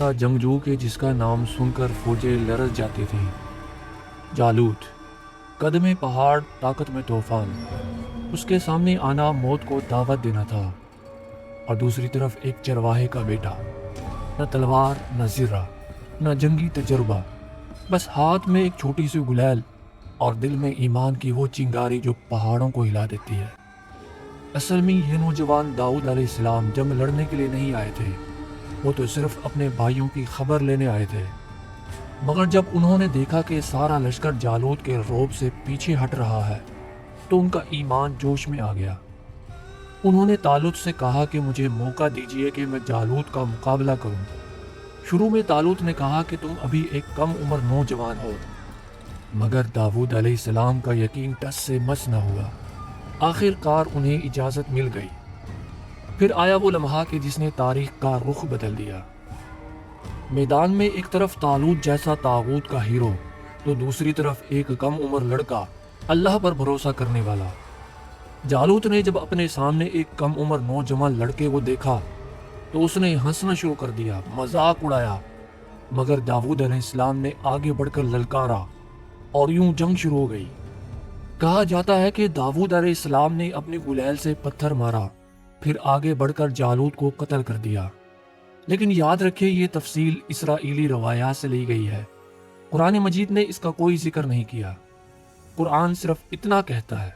ایسا جنگجو کہ جس کا نام سن کر فوجیں لرز جاتی تھیں۔ جالوت، قد میں پہاڑ، طاقت میں طوفان۔ اس کے سامنے آنا موت کو دعوت دینا تھا، اور دوسری طرف ایک چرواہے کا بیٹا، نہ تلوار، نہ زرہ، نہ جنگی تجربہ، بس ہاتھ میں ایک چھوٹی سی گلیل اور دل میں ایمان کی وہ چنگاری جو پہاڑوں کو ہلا دیتی ہے۔ اصل میں یہ نوجوان داؤد علیہ السلام جنگ لڑنے کے لیے نہیں آئے تھے، وہ تو صرف اپنے بھائیوں کی خبر لینے آئے تھے۔ مگر جب انہوں نے دیکھا کہ سارا لشکر جالوت کے رعب سے پیچھے ہٹ رہا ہے تو ان کا ایمان جوش میں آ گیا۔ انہوں نے طالوت سے کہا کہ مجھے موقع دیجیے کہ میں جالوت کا مقابلہ کروں۔ شروع میں طالوت نے کہا کہ تم ابھی ایک کم عمر نوجوان ہو، مگر داؤد علیہ السلام کا یقین ٹس سے مس نہ ہوا۔ آخر کار انہیں اجازت مل گئی۔ پھر آیا وہ لمحہ کہ جس نے تاریخ کا رخ بدل دیا۔ میدان میں ایک طرف طالوت جیسا طاغوت کا ہیرو، تو دوسری طرف ایک کم عمر لڑکا، اللہ پر بھروسہ کرنے والا۔ جالوت نے جب اپنے سامنے ایک کم عمر نوجوان لڑکے کو دیکھا تو اس نے ہنسنا شروع کر دیا، مذاق اڑایا۔ مگر داؤد علیہ السلام نے آگے بڑھ کر للکارا اور یوں جنگ شروع ہو گئی۔ کہا جاتا ہے کہ داؤد علیہ السلام نے اپنی گلیل سے پتھر مارا، پھر آگے بڑھ کر جالوت کو قتل کر دیا۔ لیکن یاد رکھیں یہ تفصیل اسرائیلی روایات سے لی گئی ہے، قرآن مجید نے اس کا کوئی ذکر نہیں کیا۔ قرآن صرف اتنا کہتا ہے،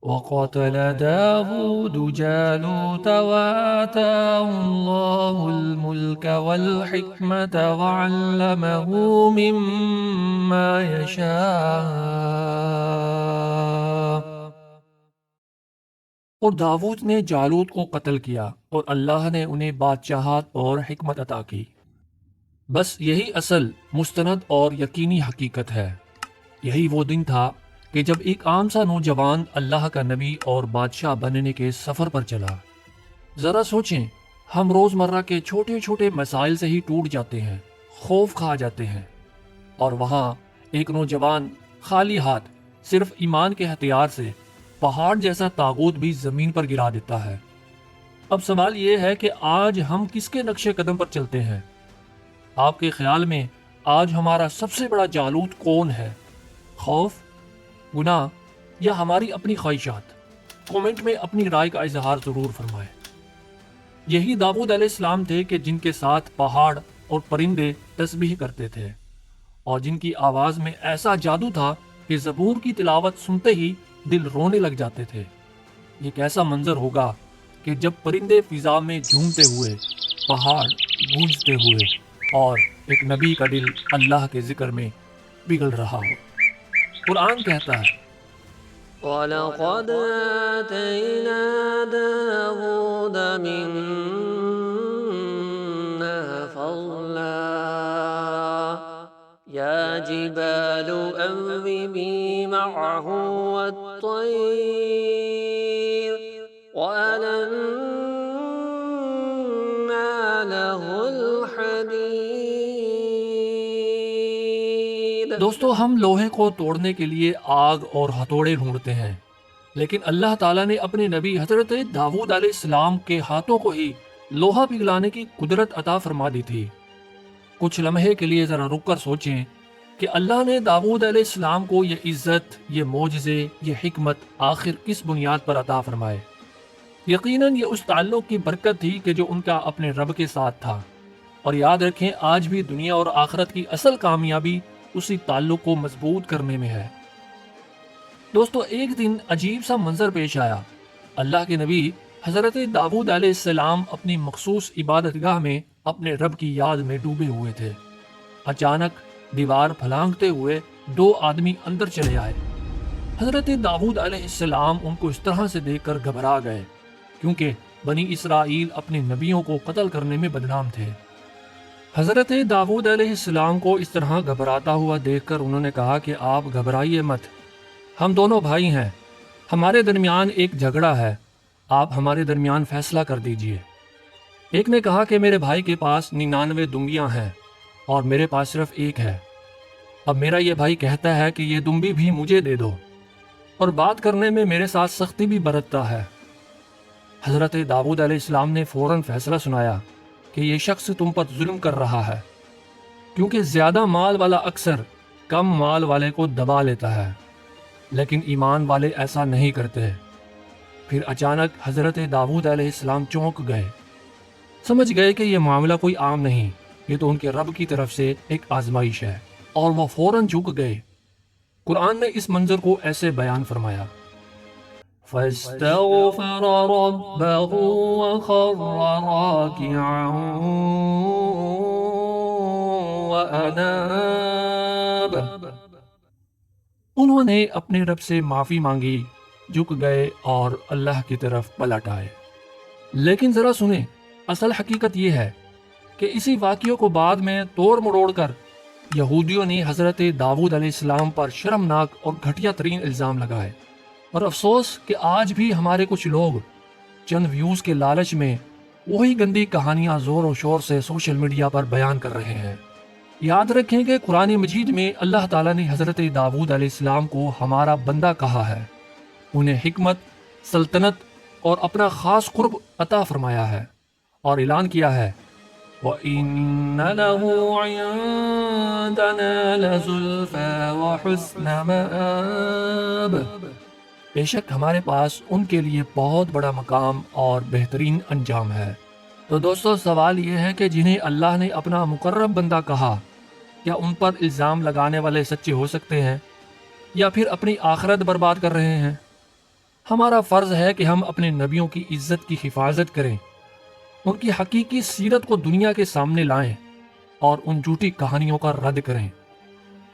وَقَتَلَ دَاوُودُ جَالُوتَ وَآتَاهُ اللَّهُ الْمُلْكَ وَالْحِكْمَةَ وَعَلَّمَهُ مِمَّا يَشَاءُ۔ اور داؤد نے جالوت کو قتل کیا اور اللہ نے انہیں بادشاہت اور حکمت عطا کی۔ بس یہی اصل، مستند اور یقینی حقیقت ہے۔ یہی وہ دن تھا کہ جب ایک عام سا نوجوان اللہ کا نبی اور بادشاہ بننے کے سفر پر چلا۔ ذرا سوچیں، ہم روزمرہ کے چھوٹے چھوٹے مسائل سے ہی ٹوٹ جاتے ہیں، خوف کھا جاتے ہیں، اور وہاں ایک نوجوان خالی ہاتھ، صرف ایمان کے ہتھیار سے پہاڑ جیسا طاغوت بھی زمین پر گرا دیتا ہے۔ اب سوال یہ ہے کہ آج ہم کس کے نقش قدم پر چلتے ہیں؟ آپ کے خیال میں آج ہمارا سب سے بڑا جالوت کون ہے؟ خوف، گناہ، یا ہماری اپنی خواہشات؟ کومنٹ میں اپنی رائے کا اظہار ضرور فرمائیں۔ یہی داؤد علیہ السلام تھے کہ جن کے ساتھ پہاڑ اور پرندے تسبیح کرتے تھے، اور جن کی آواز میں ایسا جادو تھا کہ زبور کی تلاوت سنتے ہی دل رونے لگ جاتے تھے۔ یہ کیسا منظر ہوگا کہ جب پرندے فضا میں جھومتے ہوئے، پہاڑ گونجتے ہوئے، اور ایک نبی کا دل اللہ کے ذکر میں پگھل رہا ہو۔ قرآن کہتا ہے، وَلَقَدْ آتَيْنَا دَاوُودَ مِنَّا فَضْلًا يَا جِبَالُ أَوِّبِي مَعَهُ وَالطَّيْرَ وَأَلَنَّا لَهُ الْحَدِيدَ۔ دوستو، ہم لوہے کو توڑنے کے لیے آگ اور ہتھوڑے ڈھونڈتے ہیں، لیکن اللہ تعالیٰ نے اپنے نبی حضرت داؤد علیہ السلام کے ہاتھوں کو ہی لوہا پگھلانے کی قدرت عطا فرما دی تھی۔ کچھ لمحے کے لیے ذرا رک کر سوچیں کہ اللہ نے داؤد علیہ السلام کو یہ عزت، یہ معجزے، یہ حکمت آخر کس بنیاد پر عطا فرمائے؟ یقیناً یہ اس تعلق کی برکت تھی کہ جو ان کا اپنے رب کے ساتھ تھا۔ اور یاد رکھیں، آج بھی دنیا اور آخرت کی اصل کامیابی اسی تعلق کو مضبوط کرنے میں ہے۔ دوستو، ایک دن عجیب سا منظر پیش آیا۔ اللہ کے نبی حضرت داؤد علیہ السلام اپنی مخصوص عبادت گاہ میں اپنے رب کی یاد میں ڈوبے ہوئے تھے۔ اچانک دیوار پھلانگتے ہوئے دو آدمی اندر چلے آئے۔ حضرت داؤد علیہ السلام ان کو اس طرح سے دیکھ کر گھبرا گئے، کیونکہ بنی اسرائیل اپنے نبیوں کو قتل کرنے میں بدنام تھے۔ حضرت داؤد علیہ السلام کو اس طرح گھبراتا ہوا دیکھ کر انہوں نے کہا کہ آپ گھبرائیے مت، ہم دونوں بھائی ہیں، ہمارے درمیان ایک جھگڑا ہے، آپ ہمارے درمیان فیصلہ کر دیجئے۔ ایک نے کہا کہ میرے بھائی کے پاس 99 دمبیاں ہیں اور میرے پاس صرف ایک ہے۔ اب میرا یہ بھائی کہتا ہے کہ یہ دمبی بھی مجھے دے دو، اور بات کرنے میں میرے ساتھ سختی بھی برتتا ہے۔ حضرت داؤد علیہ السلام نے فوراً فیصلہ سنایا کہ یہ شخص تم پر ظلم کر رہا ہے، کیونکہ زیادہ مال والا اکثر کم مال والے کو دبا لیتا ہے، لیکن ایمان والے ایسا نہیں کرتے۔ پھر اچانک حضرت داؤد علیہ السلام چونک گئے، سمجھ گئے کہ یہ معاملہ کوئی عام نہیں، یہ تو ان کے رب کی طرف سے ایک آزمائش ہے، اور وہ فوراً جھک گئے۔ قرآن نے اس منظر کو ایسے بیان فرمایا، فَاسْتَغْفَرَ رَبَّهُ وَخَرَّ رَاكِعًا وَأَنَابَ۔ انہوں نے اپنے رب سے معافی مانگی، جھک گئے اور اللہ کی طرف پلٹ آئے۔ لیکن ذرا سنیں، اصل حقیقت یہ ہے کہ اسی واقعے کو بعد میں توڑ مروڑ کر یہودیوں نے حضرت داؤد علیہ السلام پر شرمناک اور گھٹیا ترین الزام لگائے، اور افسوس کہ آج بھی ہمارے کچھ لوگ چند ویوز کے لالچ میں وہی گندی کہانیاں زور و شور سے سوشل میڈیا پر بیان کر رہے ہیں۔ یاد رکھیں کہ قرآن مجید میں اللہ تعالیٰ نے حضرت داؤد علیہ السلام کو ہمارا بندہ کہا ہے، انہیں حکمت، سلطنت اور اپنا خاص قرب عطا فرمایا ہے، اور اعلان کیا ہے وَإِنَّ لَهُ عِندَنَا لَزُلْفَىٰ وَحُسْنَ مَآبٍ۔ بے شک ہمارے پاس ان کے لیے بہت بڑا مقام اور بہترین انجام ہے۔ تو دوستو، سوال یہ ہے کہ جنہیں اللہ نے اپنا مقرب بندہ کہا، کیا ان پر الزام لگانے والے سچے ہو سکتے ہیں، یا پھر اپنی آخرت برباد کر رہے ہیں؟ ہمارا فرض ہے کہ ہم اپنے نبیوں کی عزت کی حفاظت کریں، ان کی حقیقی سیرت کو دنیا کے سامنے لائیں، اور ان جھوٹی کہانیوں کا رد کریں۔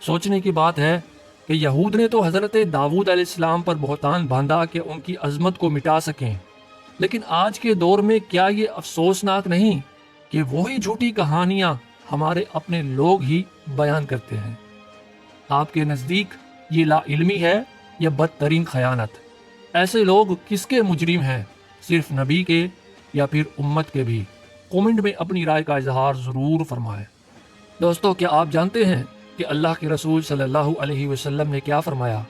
سوچنے کی بات ہے کہ یہود نے تو حضرت داؤد علیہ السلام پر بہتان باندھا کہ ان کی عظمت کو مٹا سکیں، لیکن آج کے دور میں کیا یہ افسوسناک نہیں کہ وہی جھوٹی کہانیاں ہمارے اپنے لوگ ہی بیان کرتے ہیں؟ آپ کے نزدیک یہ لا علمی ہے یا بدترین خیانت؟ ایسے لوگ کس کے مجرم ہیں، صرف نبی کے یا پھر امت کے بھی؟ کومنٹ میں اپنی رائے کا اظہار ضرور فرمائیں۔ دوستو، کیا آپ جانتے ہیں کہ اللہ کے رسول صلی اللہ علیہ وسلم نے کیا فرمایا؟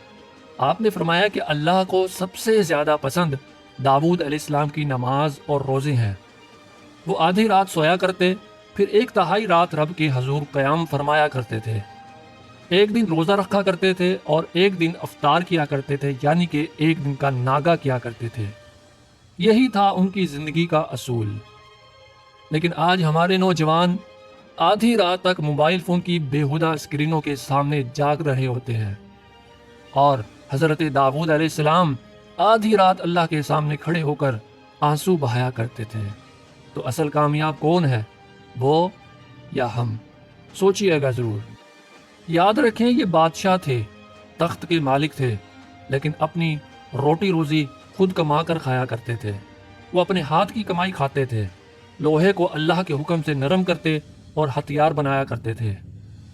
آپ نے فرمایا کہ اللہ کو سب سے زیادہ پسند داؤد علیہ السلام کی نماز اور روزے ہیں۔ وہ آدھی رات سویا کرتے، پھر ایک تہائی رات رب کے حضور قیام فرمایا کرتے تھے، ایک دن روزہ رکھا کرتے تھے اور ایک دن افطار کیا کرتے تھے، یعنی کہ ایک دن کا ناگا کیا کرتے تھے۔ یہی تھا ان کی زندگی کا اصول۔ لیکن آج ہمارے نوجوان آدھی رات تک موبائل فون کی بےہودہ اسکرینوں کے سامنے جاگ رہے ہوتے ہیں، اور حضرت داؤد علیہ السلام آدھی رات اللہ کے سامنے کھڑے ہو کر آنسو بہایا کرتے تھے۔ تو اصل کامیاب کون ہے، وہ یا ہم؟ سوچئے گا ضرور۔ یاد رکھیں، یہ بادشاہ تھے، تخت کے مالک تھے، لیکن اپنی روٹی روزی خود کما کر کھایا کرتے تھے۔ وہ اپنے ہاتھ کی کمائی کھاتے تھے، لوہے کو اللہ کے حکم سے نرم کرتے اور ہتھیار بنایا کرتے تھے۔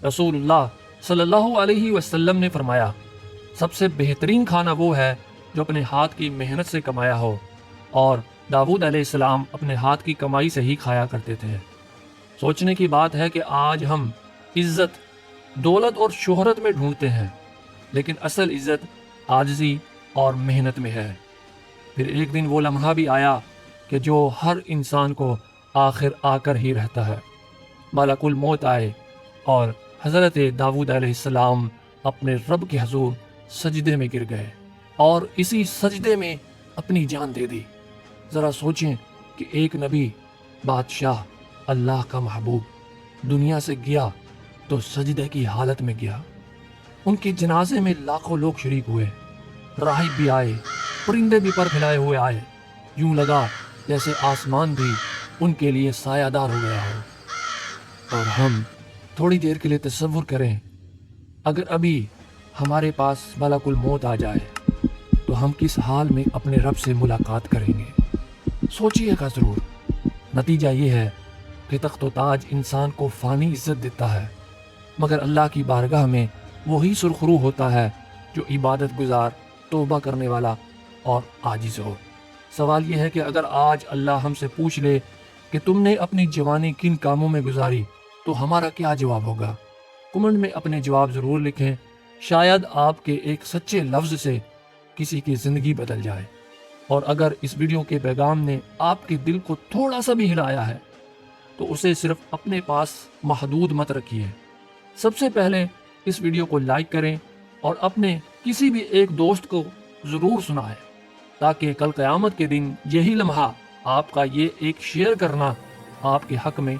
رسول اللہ صلی اللہ علیہ وسلم نے فرمایا، سب سے بہترین کھانا وہ ہے جو اپنے ہاتھ کی محنت سے کمایا ہو، اور داؤد علیہ السلام اپنے ہاتھ کی کمائی سے ہی کھایا کرتے تھے۔ سوچنے کی بات ہے کہ آج ہم عزت، دولت اور شہرت میں ڈھونڈتے ہیں، لیکن اصل عزت عاجزی اور محنت میں ہے۔ پھر ایک دن وہ لمحہ بھی آیا کہ جو ہر انسان کو آخر آ کر ہی رہتا ہے۔ ملک الموت آئے اور حضرت داؤد علیہ السلام اپنے رب کے حضور سجدے میں گر گئے، اور اسی سجدے میں اپنی جان دے دی۔ ذرا سوچیں کہ ایک نبی، بادشاہ، اللہ کا محبوب دنیا سے گیا تو سجدے کی حالت میں گیا۔ ان کے جنازے میں لاکھوں لوگ شریک ہوئے، راہب بھی آئے، پرندے بھی پر پھیلائے ہوئے آئے، یوں لگا جیسے آسمان بھی ان کے لیے سایہ دار ہو گیا ہو۔ اور ہم تھوڑی دیر کے لیے تصور کریں، اگر ابھی ہمارے پاس ملک الموت آ جائے تو ہم کس حال میں اپنے رب سے ملاقات کریں گے؟ سوچئے گا ضرور۔ نتیجہ یہ ہے کہ تخت و تاج انسان کو فانی عزت دیتا ہے، مگر اللہ کی بارگاہ میں وہی سرخرو ہوتا ہے جو عبادت گزار، توبہ کرنے والا اور عاجز ہو۔ سوال یہ ہے کہ اگر آج اللہ ہم سے پوچھ لے کہ تم نے اپنی جوانی کن کاموں میں گزاری، تو ہمارا کیا جواب ہوگا؟ کمنٹ میں اپنے جواب ضرور لکھیں، شاید آپ کے ایک سچے لفظ سے کسی کی زندگی بدل جائے۔ اور اگر اس ویڈیو کے پیغام نے آپ کے دل کو تھوڑا سا بھی ہلایا ہے تو اسے صرف اپنے پاس محدود مت رکھیے۔ سب سے پہلے اس ویڈیو کو لائک کریں اور اپنے کسی بھی ایک دوست کو ضرور سنائیں، تاکہ کل قیامت کے دن یہی لمحہ آپ کا یہ ایک شیئر کرنا آپ کے حق میں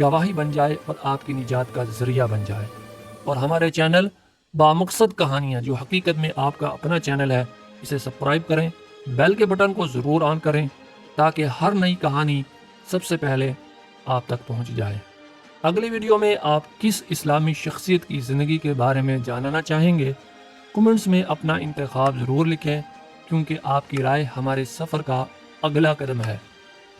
گواہی بن جائے اور آپ کی نجات کا ذریعہ بن جائے۔ اور ہمارے چینل بامقصد کہانیاں، جو حقیقت میں آپ کا اپنا چینل ہے، اسے سبسکرائب کریں، بیل کے بٹن کو ضرور آن کریں تاکہ ہر نئی کہانی سب سے پہلے آپ تک پہنچ جائے۔ اگلی ویڈیو میں آپ کس اسلامی شخصیت کی زندگی کے بارے میں جاننا چاہیں گے؟ کمنٹس میں اپنا انتخاب ضرور لکھیں، کیونکہ آپ کی رائے ہمارے سفر کا اگلا قدم ہے۔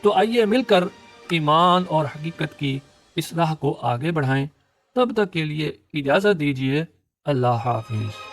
تو آئیے مل کر ایمان اور حقیقت کی اصلاح کو آگے بڑھائیں۔ تب تک کے لیے اجازت دیجیے۔ اللہ حافظ۔